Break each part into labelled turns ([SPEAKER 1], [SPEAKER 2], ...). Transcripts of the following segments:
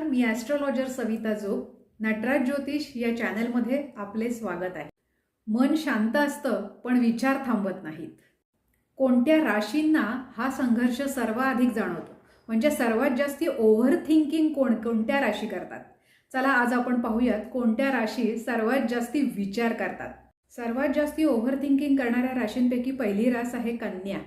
[SPEAKER 1] नमस्कार, मी ॲस्ट्रोलॉजर सविता जोग. नटराज ज्योतिष या चॅनलमध्ये आपले स्वागत आहे. मन शांत असतं पण विचार थांबत नाहीत. कोणत्या राशींना हा संघर्ष सर्वाधिक जाणवतो, म्हणजे सर्वात जास्ती ओव्हर थिंकिंग कोणत्या राशी करतात? चला आज आपण पाहूयात कोणत्या राशी सर्वात जास्ती विचार करतात. सर्वात जास्ती ओव्हर थिंकिंग करणाऱ्या राशींपैकी पहिली रास आहे कन्या.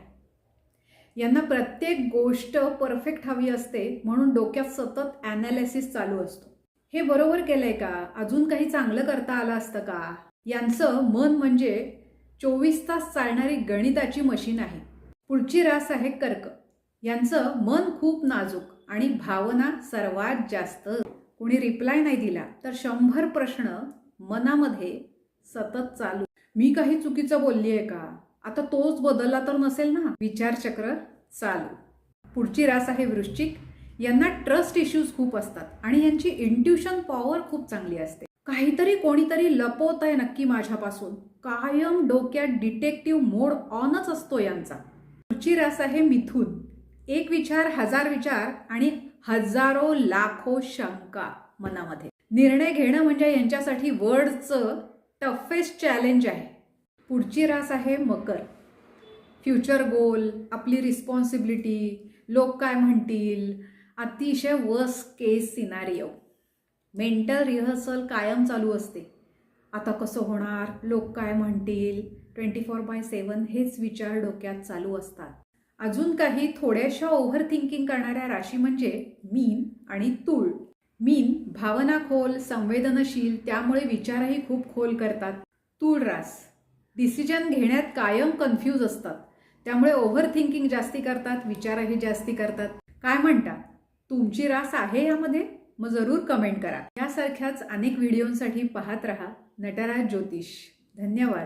[SPEAKER 1] यांना प्रत्येक गोष्ट परफेक्ट हवी असते, म्हणून डोक्यात सतत ॲनालिसिस चालू असतो. हे बरोबर केलंय का? अजून काही चांगलं करता आलं असतं का? यांचं मन म्हणजे 24 तास चालणारी गणिताची मशीन आहे. पुढची रास आहे कर्क. यांचं मन खूप नाजूक आणि भावना सर्वात जास्त. कोणी रिप्लाय नाही दिला तर 100 प्रश्न मनामध्ये सतत चालू. मी काही चुकीचं बोलली आहे का? आता तोच बदलला तर नसेल ना? विचारचक्र चालू. पुढची रास आहे वृश्चिक. यांना ट्रस्ट इश्यूज खूप असतात आणि यांची इंट्युशन पॉवर खूप चांगली असते. काहीतरी कोणीतरी लपवत आहे नक्की माझ्यापासून. कायम डोक्यात डिटेक्टिव्ह मोड ऑनच असतो यांचा. पुढची रास आहे मिथुन. एक विचार, 1000 विचार आणि हजारो लाखो शंका मनामध्ये. निर्णय घेणं म्हणजे यांच्यासाठी वर्ल्डचं टफेस्ट चॅलेंज आहे. पुढची रास आहे मकर. फ्युचर गोल, आपली रिस्पॉन्सिबिलिटी, लोक काय म्हणतील, अतिशय वर्स्ट केस सिनारिओ. मेंटल रिहर्सल कायम चालू असते. आता कसं होणार, लोक काय म्हणतील, 24/7 हेच विचार डोक्यात चालू असतात. अजून काही थोड्याशा ओव्हर थिंकिंग करणाऱ्या राशी म्हणजे मीन आणि तूळ. मीन भावना खोल, संवेदनशील, त्यामुळे विचारही खूप खोल करतात. तूळ रास डिसिजन घेण्यात कायम कन्फ्यूज असतात, त्यामुळे ओव्हर थिंकिंग जास्ती करतात, विचारही जास्ती करतात. काय म्हणता, तुमची रास आहे यामध्ये? मग जरूर कमेंट करा. यासारख्याच अनेक व्हिडिओंसाठी पाहत रहा नटराज ज्योतिष. धन्यवाद.